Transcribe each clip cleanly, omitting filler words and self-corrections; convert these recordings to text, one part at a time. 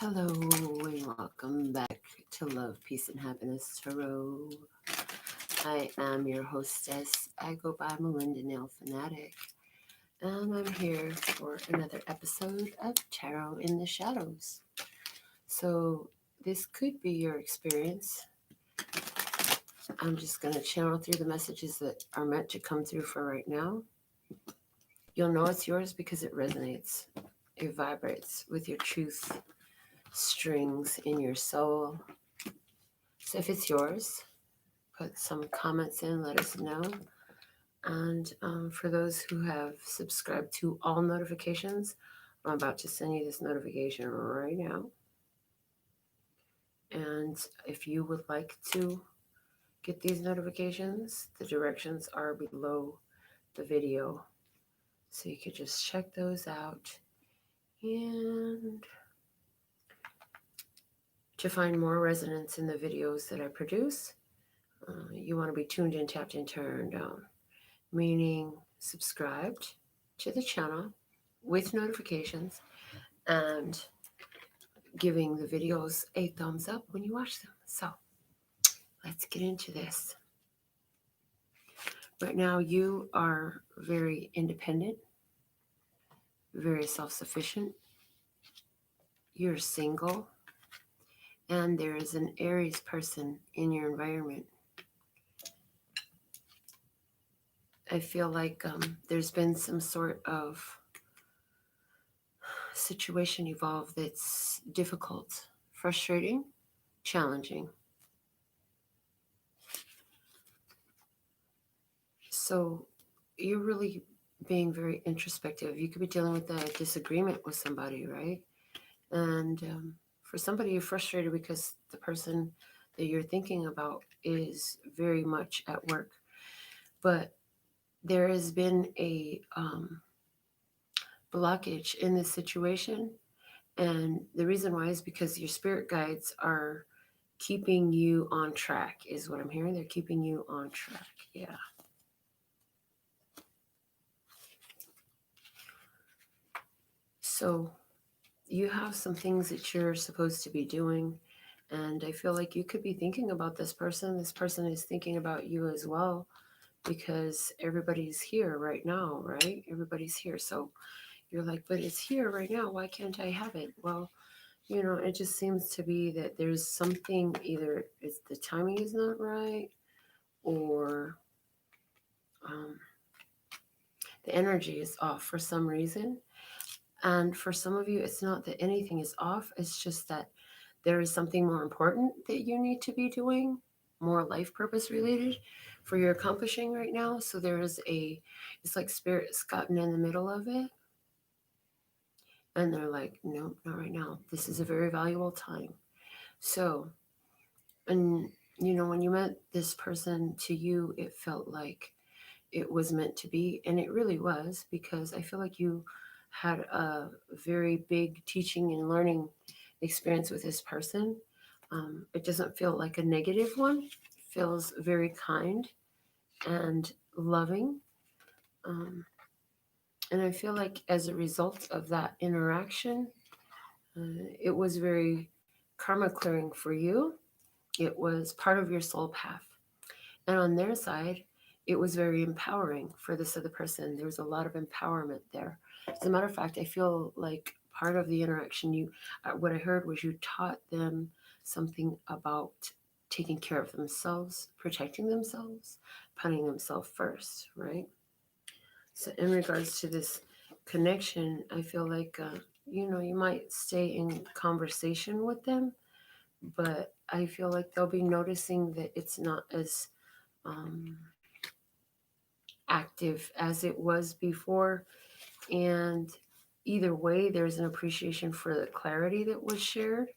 Hello and welcome back to Love, Peace, and Happiness Tarot. I am your hostess. I go by Melinda NailFanatic, and I'm here for another episode of Tarot in the Shadows. So, this could be your experience. I'm just going to channel through the messages that are meant to come through for right now. You'll know it's yours because it resonates, it vibrates with your truth strings in your soul. So if it's yours, put some comments in, let us know. And for those who have subscribed to all notifications, I'm about to send you this notification right now. And if you would like to get these notifications, the directions are below the video. So you could just check those out. And to find more resonance in the videos that I produce, you want to be tuned in, tapped in, turned on, meaning subscribed to the channel with notifications and giving the videos a thumbs up when you watch them. So let's get into this. Right now, you are very independent, very self-sufficient. You're single, and there is an Aries person in your environment. I feel like there's been some sort of situation evolved that's difficult, frustrating, challenging. So you're really being very introspective. You could be dealing with a disagreement with somebody, right? And for somebody, you're frustrated because the person that you're thinking about is very much at work. But there has been a blockage in this situation. And the reason why is because your spirit guides are keeping you on track, is what I'm hearing. They're keeping you on track. Yeah. So you have some things that you're supposed to be doing. And I feel like you could be thinking about this person. This person is thinking about you as well, because everybody's here right now, right? Everybody's here. So you're like, but it's here right now. Why can't I have it? Well, it just seems to be that there's something, either it's the timing is not right, or the energy is off for some reason. And for some of you, it's not that anything is off. It's just that there is something more important that you need to be doing, more life purpose related for your accomplishing right now. So there is it's like spirit's gotten in the middle of it. And they're like, nope, not right now. This is a very valuable time. So, and when you met this person, to you, it felt like it was meant to be. And it really was, because I feel like you had a very big teaching and learning experience with this person. It doesn't feel like a negative one. It feels very kind and loving. And I feel like as a result of that interaction, it was very karma clearing for you. It was part of your soul path. And on their side, it was very empowering for this other person. There was a lot of empowerment there. As a matter of fact, I feel like part of the interaction, what I heard was you taught them something about taking care of themselves, protecting themselves, putting themselves first, right? So in regards to this connection, I feel like, you might stay in conversation with them, but I feel like they'll be noticing that it's not as active as it was before. And either way, there's an appreciation for the clarity that was shared.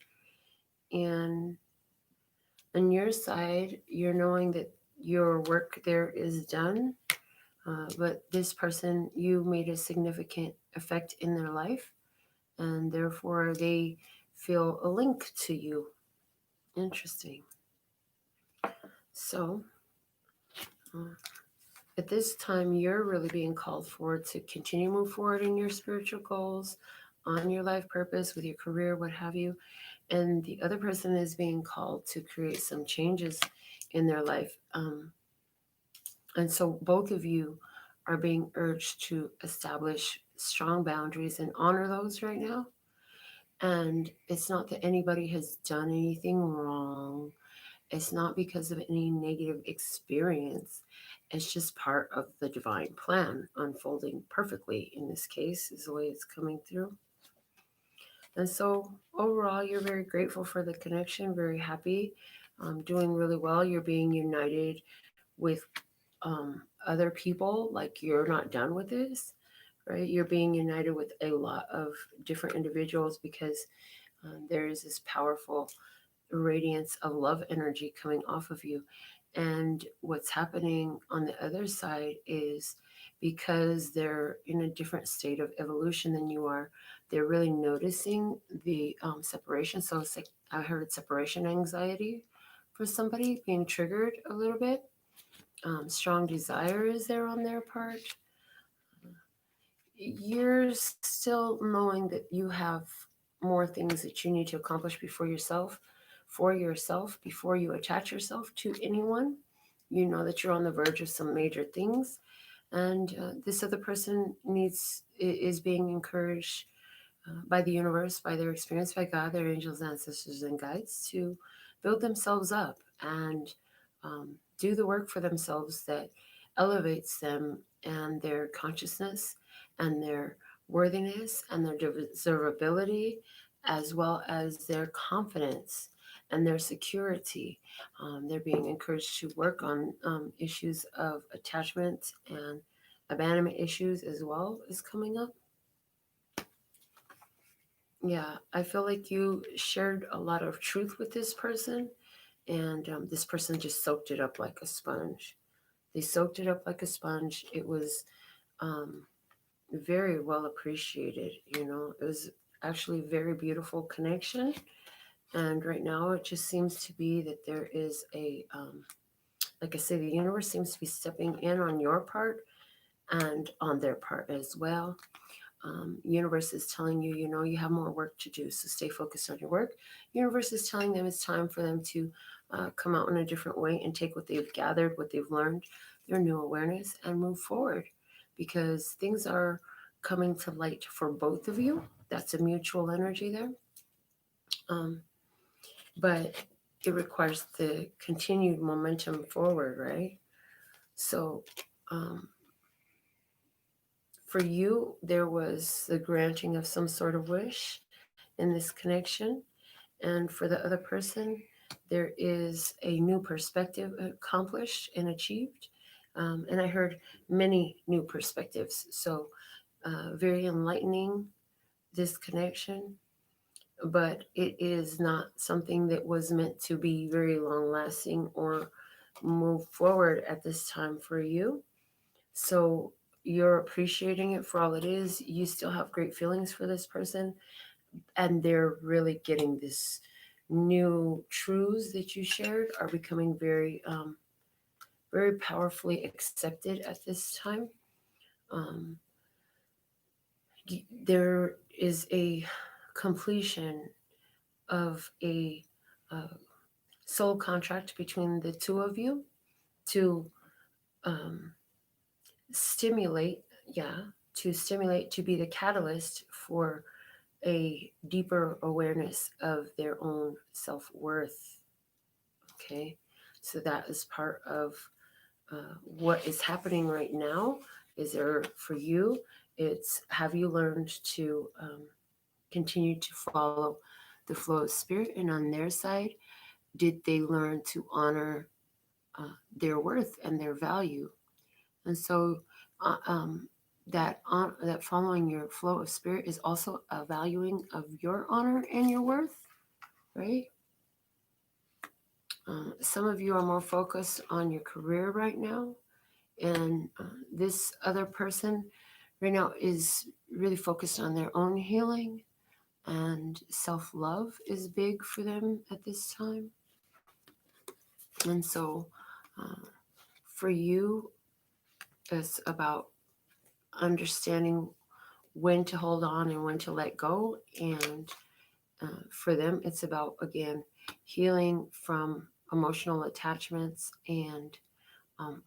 And on your side, you're knowing that your work there is done. But this person, you made a significant effect in their life, and therefore they feel a link to you. Interesting. So at this time, you're really being called for to continue to move forward in your spiritual goals, on your life purpose, with your career, what have you. And the other person is being called to create some changes in their life. And so both of you are being urged to establish strong boundaries and honor those right now. And it's not that anybody has done anything wrong. It's not because of any negative experience. It's just part of the divine plan unfolding perfectly in this case, is the way it's coming through. And so overall, you're very grateful for the connection, very happy, doing really well. You're being united with other people, like you're not done with this, right? You're being united with a lot of different individuals because there is this powerful radiance of love energy coming off of you. And what's happening on the other side is, because they're in a different state of evolution than you are, they're really noticing the separation. So it's like, I heard separation anxiety for somebody being triggered a little bit. Strong desire is there on their part. You're still knowing that you have more things that you need to accomplish before yourself, for yourself, before you attach yourself to anyone. You know that you're on the verge of some major things, and this other person is being encouraged by the universe, by their experience, by God, their angels, ancestors, and guides, to build themselves up and um, do the work for themselves that elevates them and their consciousness and their worthiness and their deservability, as well as their confidence and their security. They're being encouraged to work on issues of attachment and abandonment issues as well is coming up. Yeah, I feel like you shared a lot of truth with this person, and this person just soaked it up like a sponge. They soaked it up like a sponge. It was um, very well appreciated. It was actually a very beautiful connection. And right now, it just seems to be that there is like I say, the universe seems to be stepping in on your part and on their part as well. Universe is telling you, you have more work to do, so stay focused on your work. Universe is telling them it's time for them to come out in a different way and take what they've gathered, what they've learned, their new awareness, and move forward, because things are coming to light for both of you. That's a mutual energy there. Um, but it requires the continued momentum forward, right? So um, for you, there was the granting of some sort of wish in this connection. And for the other person, there is a new perspective accomplished and achieved. And I heard many new perspectives. So, very enlightening, this connection. But it is not something that was meant to be very long lasting or move forward at this time for you. So, you're appreciating it for all it is. You still have great feelings for this person, and they're really getting this new truths that you shared are becoming very powerfully accepted at this time. um, there is a completion of a soul contract between the two of you to um, stimulate yeah to be the catalyst for a deeper awareness of their own self-worth. Okay, so that is part of what is happening right now. Is there for you? It's, have you learned to continue to follow the flow of spirit? And on their side, did they learn to honor their worth and their value? And so uh, um, that following your flow of spirit is also a valuing of your honor and your worth, right? Some of you are more focused on your career right now, and this other person right now is really focused on their own healing, and self-love is big for them at this time. And so for you, it's about understanding when to hold on and when to let go. And for them, it's about, again, healing from emotional attachments and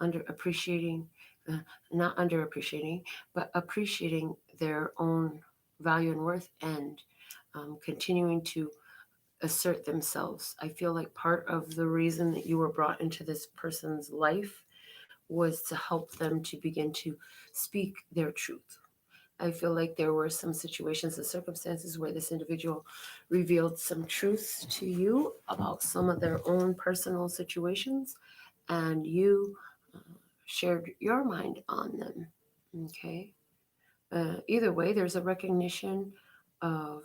under appreciating, uh, not under appreciating, but appreciating their own value and worth, and continuing to assert themselves. I feel like part of the reason that you were brought into this person's life was to help them to begin to speak their truth. I feel like there were some situations and circumstances where this individual revealed some truths to you about some of their own personal situations, and you uh, shared your mind on them. Okay. Either way, there's a recognition of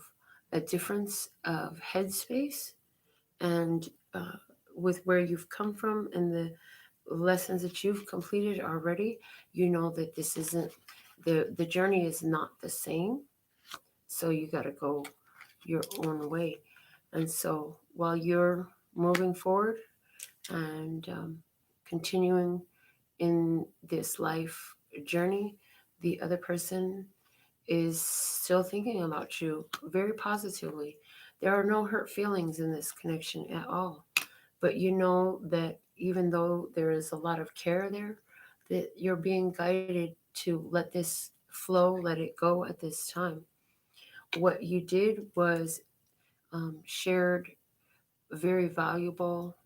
a difference of headspace, and uh, with where you've come from and the lessons that you've completed already, you know that this isn't the journey is not the same. So you got to go your own way. And so while you're moving forward and continuing in this life journey, the other person is still thinking about you very positively. There are no hurt feelings in this connection at all. But you know that even though there is a lot of care there, that you're being guided to let this flow, let it go at this time. What you did was shared very valuable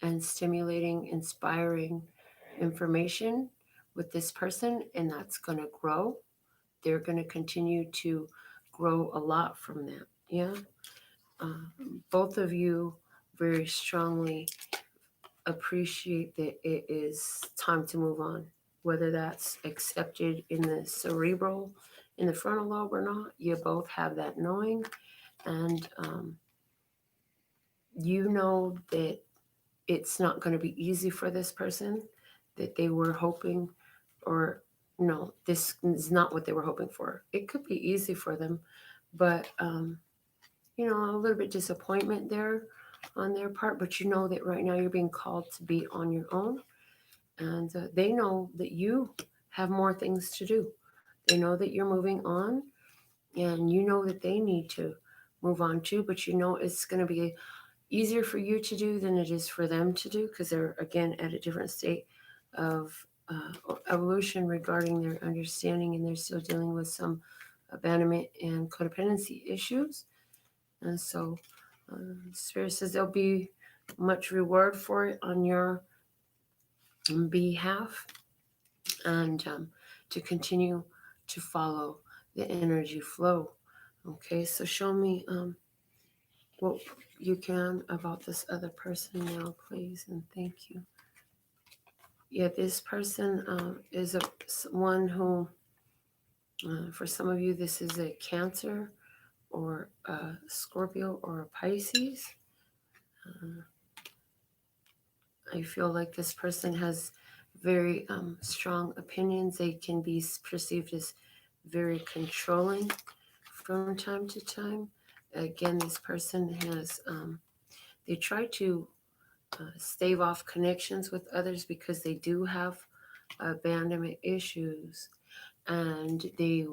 and stimulating, inspiring information with this person, and that's going to grow. They're going to continue to grow a lot from that. Yeah. Both of you very strongly appreciate that it is time to move on, whether that's accepted in the cerebral, in the frontal lobe or not. You both have that knowing, and you know that it's not going to be easy for this person, that they were hoping, or no, this is not what they were hoping for. It could be easy for them, but a little bit disappointment there on their part. But you know that right now you're being called to be on your own, and they know that you have more things to do. They know that you're moving on, and you know that they need to move on too. But you know it's going to be easier for you to do than it is for them to do, because they're, again, at a different state of evolution regarding their understanding, and they're still dealing with some abandonment and codependency issues. And so Spirit says there'll be much reward for it on your behalf, and to continue to follow the energy flow. Okay, so show me what you can about this other person now, please, and thank you. Yeah, this person is one who, for some of you, this is a Cancer or a Scorpio or a Pisces. I feel like this person has very strong opinions. They can be perceived as very controlling from time to time. Again, this person has, they try to stave off connections with others because they do have abandonment issues, and they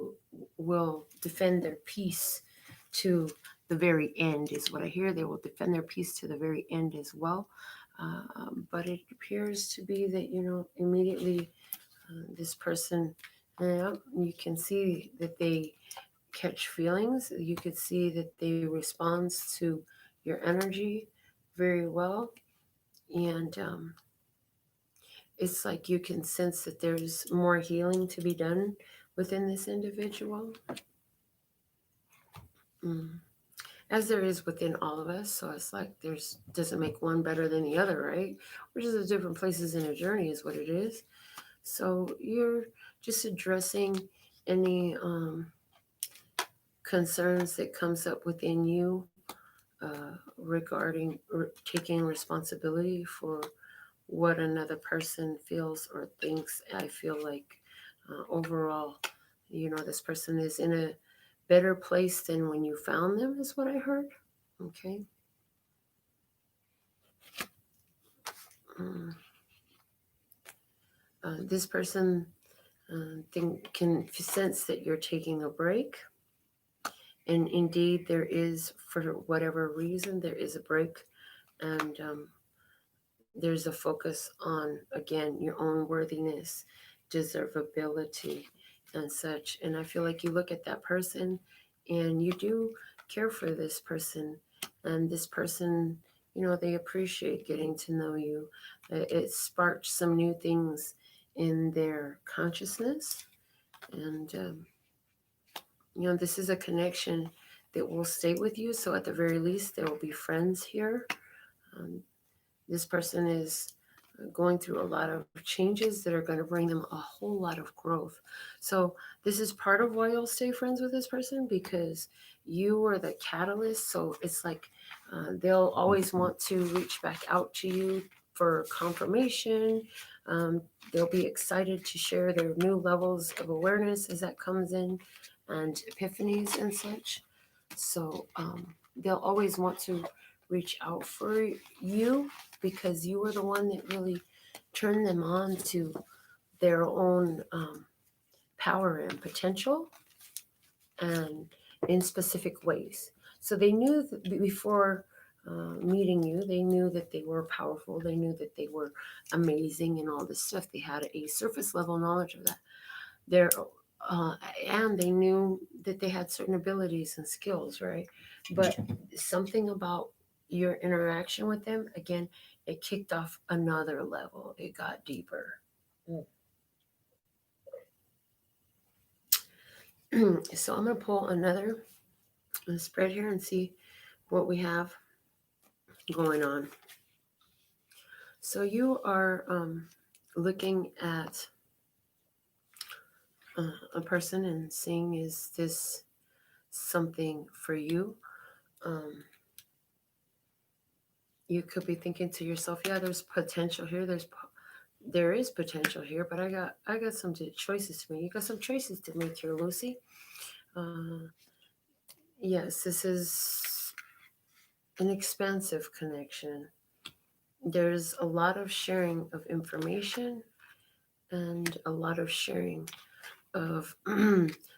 will defend their peace to the very end, is what I hear. They will defend their peace to the very end as well. But it appears to be that, immediately this person, you can see that they catch feelings. You could see that they respond to your energy very well. And it's like you can sense that there's more healing to be done within this individual. Mm. As there is within all of us. So it's like there's doesn't make one better than the other, right? We're just at different places in a journey is what it is. So you're just addressing any concerns that comes up within you regarding taking responsibility for what another person feels or thinks. I feel like overall, this person is in a better place than when you found them, is what I heard. Okay. This person can sense that you're taking a break. And indeed, there is, for whatever reason, there is a break. And there's a focus on, again, your own worthiness, deservability, and such. And I feel like you look at that person and you do care for this person. And this person, they appreciate getting to know you. It sparked some new things in their consciousness. And, this is a connection that will stay with you. So at the very least, there will be friends here. Um, this person is going through a lot of changes that are going to bring them a whole lot of growth. So this is part of why you'll stay friends with this person, because you are the catalyst. So it's like they'll always want to reach back out to you for confirmation. Um, they'll be excited to share their new levels of awareness as that comes in, and epiphanies and such. So they'll always want to reach out for you, because you were the one that really turned them on to their own power and potential, and in specific ways. So they knew that before meeting you, they knew that they were powerful. They knew that they were amazing and all this stuff. They had a surface level knowledge of that. They're, uh, and they knew that they had certain abilities and skills, right? But something about your interaction with them, again, it kicked off another level. It got deeper. So I'm going to pull another spread here and see what we have going on. So you are looking at a person and seeing, is this something for you? Um, you could be thinking to yourself, yeah, there's potential here. There is potential here, but I got some choices to make. You got some choices to make here, Lucy. Uh, yes, this is an expansive connection. There's a lot of sharing of information and a lot of sharing of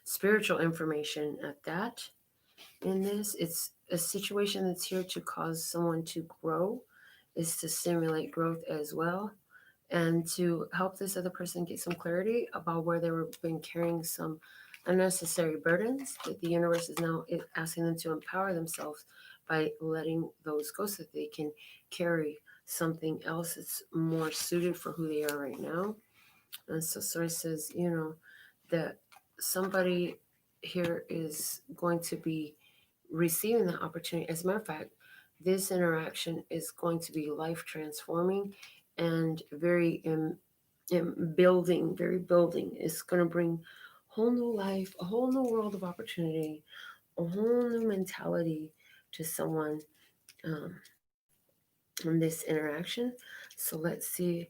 spiritual information at that. In this, it's a situation that's here to cause someone to grow, is to stimulate growth as well, and to help this other person get some clarity about where they were been carrying some unnecessary burdens that the universe is now asking them to empower themselves by letting those go, so that they can carry something else that's more suited for who they are right now. And so Source says, that somebody here is going to be receiving the opportunity. As a matter of fact, this interaction is going to be life transforming and very building, very building. It's going to bring whole new life, a whole new world of opportunity, a whole new mentality to someone in this interaction. So let's see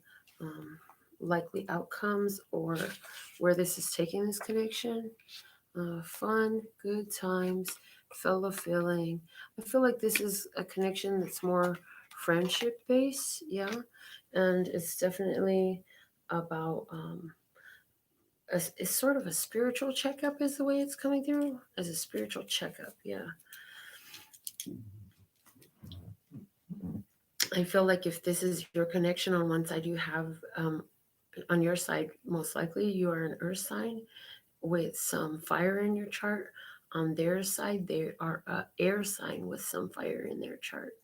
likely outcomes, or where this is taking this connection. Fun, good times, fellow feeling. I feel like this is a connection that's more friendship based, yeah, and it's definitely about it's sort of a spiritual checkup, is the way it's coming through, as a spiritual checkup, yeah. I feel like if this is your connection, on one side you have on your side, most likely you are an earth sign with some fire in your chart. On their side, they are a air sign with some fire in their chart.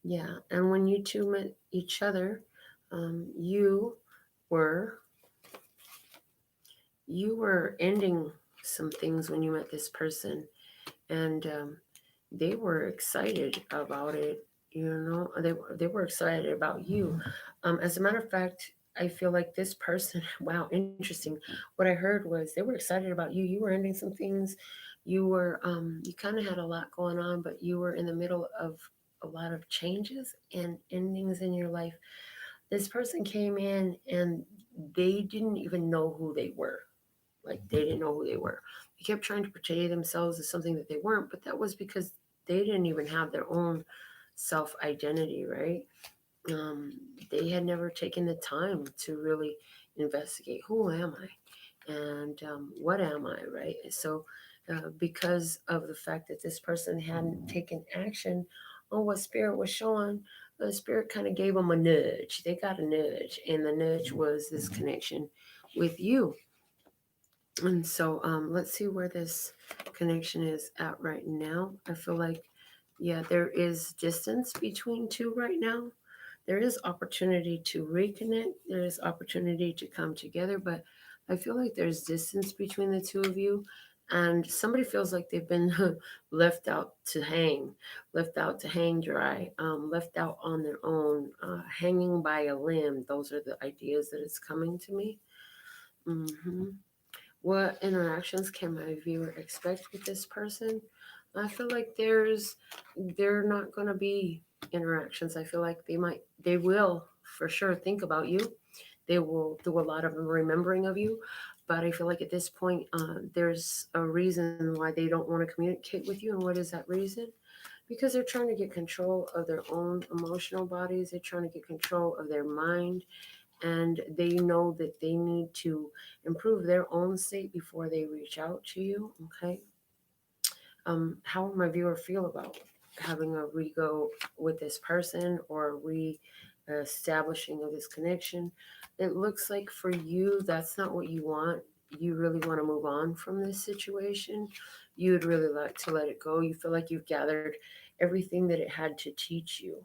Yeah, and when you two met each other, you were ending some things when you met this person, and they were excited about it. They were excited about you. As a matter of fact, I feel like this person, wow, interesting. What I heard was they were excited about you. You were ending some things. You kind of had a lot going on, but you were in the middle of a lot of changes and endings in your life. This person came in and they didn't even know who they were. Like, they didn't know who they were. They kept trying to portray themselves as something that they weren't, but that was because they didn't even have their own self identity, right? They had never taken the time to really investigate, who am I, and what am I, right? So because of the fact that this person hadn't taken action on what spirit was showing, the spirit kind of gave them a nudge. They got a nudge, and the nudge was this connection with you. And so let's see where this connection is at right now. I feel like, yeah, there is distance between two right now. There is opportunity to reconnect. There is opportunity to come together, but I feel like there's distance between the two of you. And somebody feels like they've been left out to hang, left out to hang dry, left out on their own, hanging by a limb. Those are the ideas that it's coming to me. Hmm. What interactions can my viewer expect with this person? I feel like they're not going to be interactions. I feel like they will for sure think about you. They will do a lot of remembering of you, but I feel like at this point, there's a reason why they don't want to communicate with you. And what is that reason? Because they're trying to get control of their own emotional bodies. They're trying to get control of their mind, and they know that they need to improve their own state before they reach out to you. Okay. How will my viewer feel about having a rego with this person or re-establishing of this connection? It looks like for you, that's not what you want. You really want to move on from this situation. You would really like to let it go. You feel like you've gathered everything that it had to teach you.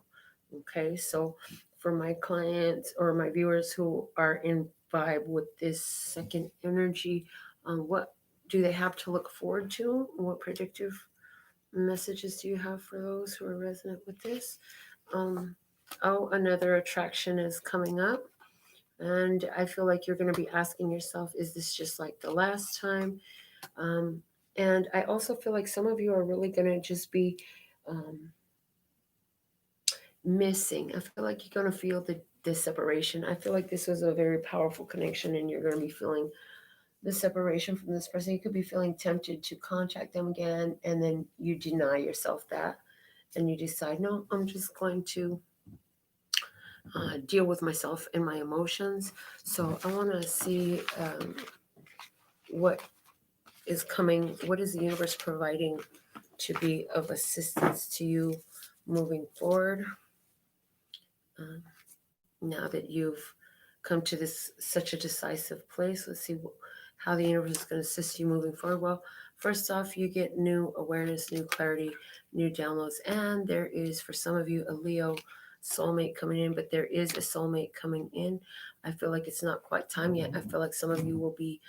Okay, so for my clients or my viewers who are in vibe with this second energy, what do they have to look forward to? What predictive messages do you have for those who are resonant with this? Um, oh, another attraction is coming up. And I feel like you're going to be asking yourself, is this just like the last time? Um, and I also feel like some of you are really going to just be um, missing. I feel like you're going to feel the separation. I feel like this was a very powerful connection, and you're going to be feeling the separation from this person. You could be feeling tempted to contact them again, and then you deny yourself that, and you decide, no, I'm just going to deal with myself and my emotions. So I want to see what is coming, what is the universe providing to be of assistance to you moving forward. Um, Now that you've come to this such a decisive place, let's see how the universe is going to assist you moving forward. Well, first off, you get new awareness, new clarity, new downloads, and there is for some of you a Leo soulmate coming in, but there is a soulmate coming in. I feel like it's not quite time yet. I feel like some of you will be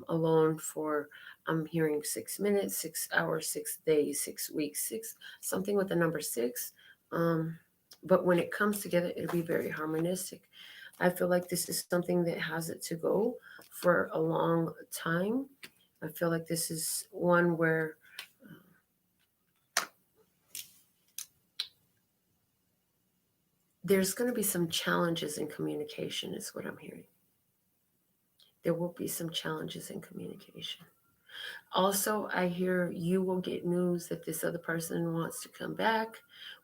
alone for, I'm hearing 6 minutes, 6 hours, 6 days, 6 weeks, six, something with the number six. Um, but when it comes together, it'll be very harmonistic. I feel like this is something that has it to go for a long time. I feel like this is one where there's going to be some challenges in communication, is what I'm hearing. There will be some challenges in communication. Also, I hear you will get news that this other person wants to come back,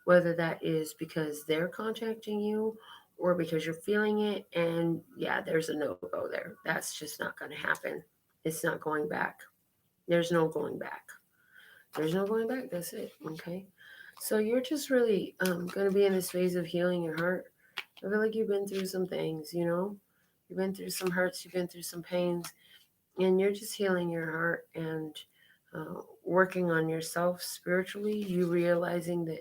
whether that is because they're contacting you or because you're feeling it. And yeah, there's a no go there. That's just not going to happen. It's not going back. There's no going back. There's no going back. That's it. Okay. So you're just really going to be in this phase of healing your heart. I feel like you've been through some things, you know? You've been through some hurts, you've been through some pains, and you're just healing your heart and working on yourself spiritually. You realizing that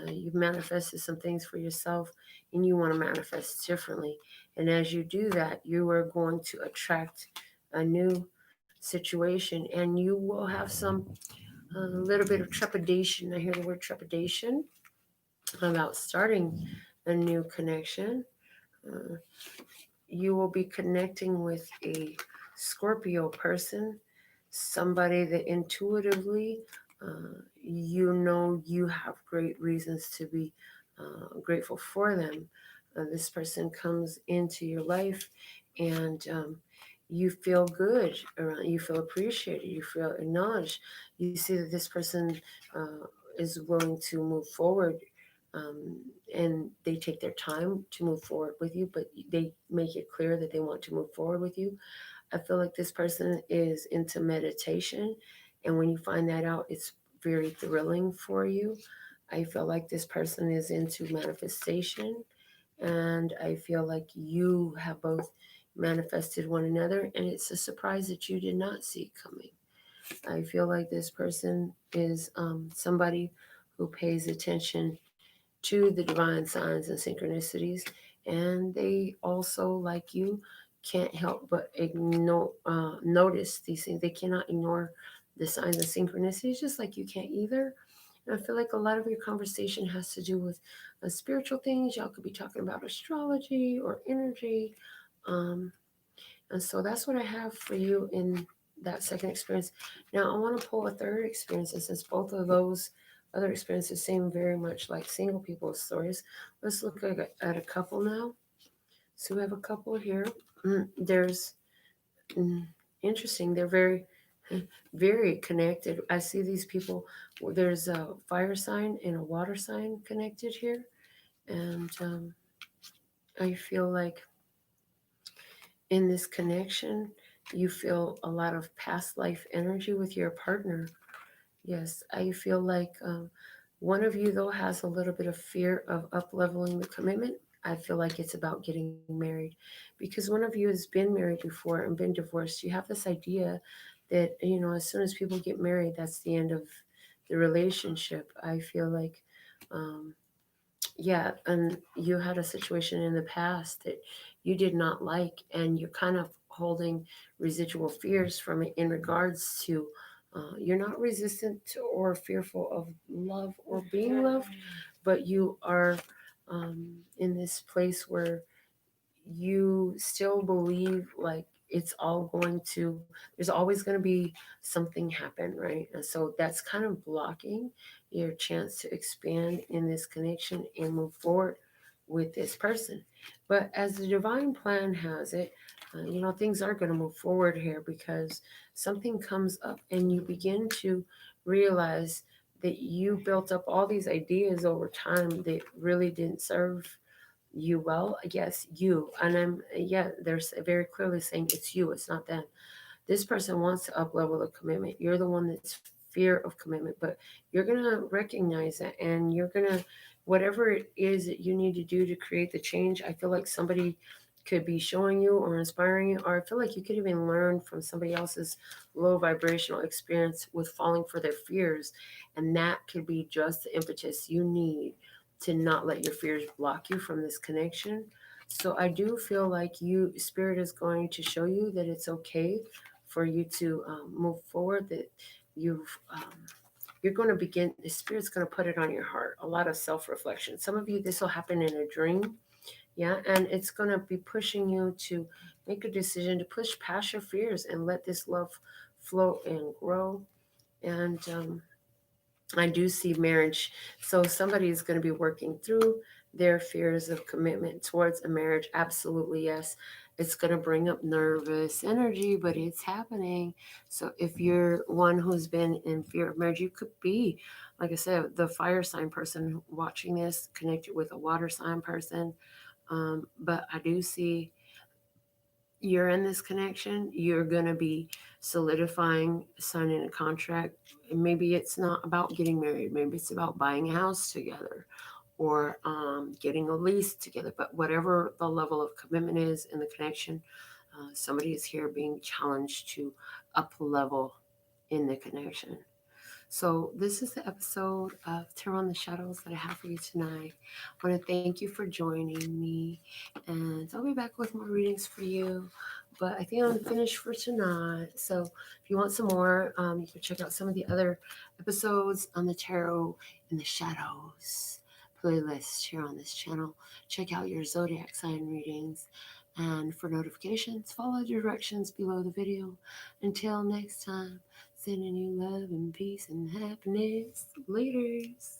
you've manifested some things for yourself and you want to manifest differently. And as you do that, you are going to attract a new situation, and you will have some a little bit of trepidation. I hear the word trepidation about starting a new connection. Uh, you will be connecting with a Scorpio person, somebody that intuitively you know you have great reasons to be grateful for them. This person comes into your life, and you feel good around, you feel appreciated, you feel acknowledged. You see that this person is willing to move forward and they take their time to move forward with you, but they make it clear that they want to move forward with you. I feel like this person is into meditation, and when you find that out, it's very thrilling for you. I feel like this person is into manifestation, and I feel like you have both manifested one another, and it's a surprise that you did not see coming. I feel like this person is somebody who pays attention to the divine signs and synchronicities, and they also, like you, can't help but notice these things. They cannot ignore the signs and synchronicities, just like you can't either. And I feel like a lot of your conversation has to do with spiritual things. Y'all could be talking about astrology or energy. Um, and so that's what I have for you in that second experience. Now, I want to pull a third experience, and since both of those other experiences seem very much like single people's stories, let's look at a couple now. So we have a couple here. There's mm, interesting. They're very, very connected. I see these people. There's a fire sign and a water sign connected here, and I feel like in this connection, you feel a lot of past life energy with your partner. Yes, I feel like one of you, though, has a little bit of fear of up leveling the commitment. I feel like it's about getting married because one of you has been married before and been divorced. You have this idea that, as soon as people get married, that's the end of the relationship. I feel like um, yeah, and you had a situation in the past that you did not like, and you're kind of holding residual fears from it in regards to you're not resistant to or fearful of love or being loved, but you are in this place where you still believe like it's all going to there's always going to be something happen, right? And so that's kind of blocking your chance to expand in this connection and move forward with this person. But as the divine plan has it, things are going to move forward here because something comes up and you begin to realize that you built up all these ideas over time that really didn't serve you well. Yes, you. And yeah, there's very clearly saying it's you, it's not them. This person wants to up level the commitment. You're the one that's fear of commitment, but you're going to recognize that and you're going to, whatever it is that you need to do to create the change. I feel like somebody could be showing you or inspiring you, or I feel like you could even learn from somebody else's low vibrational experience with falling for their fears. And that could be just the impetus you need to not let your fears block you from this connection. So I do feel like spirit is going to show you that it's okay for you to move forward. That you're going to begin. The spirit's going to put it on your heart. A lot of self-reflection. Some of you, this will happen in a dream, yeah, and it's going to be pushing you to make a decision to push past your fears and let this love flow and grow. And I do see marriage. So somebody is going to be working through their fears of commitment towards a marriage. Absolutely, yes. It's going to bring up nervous energy, but it's happening. So if you're one who's been in fear of marriage, you could be, like I said, the fire sign person watching this, connected with a water sign person. But I do see you're in this connection, you're going to be solidifying, signing a contract. And maybe it's not about getting married, maybe it's about buying a house together or getting a lease together. But whatever the level of commitment is in the connection, somebody is here being challenged to up level in the connection. So, this is the episode of Tarot in the Shadows that I have for you tonight. I want to thank you for joining me, and I'll be back with more readings for you. But I think I'm finished for tonight. So, if you want some more, you can check out some of the other episodes on the Tarot in the Shadows playlist here on this channel. Check out your zodiac sign readings. And for notifications, follow the directions below the video. Until next time. Sending you love and peace and happiness. Laters.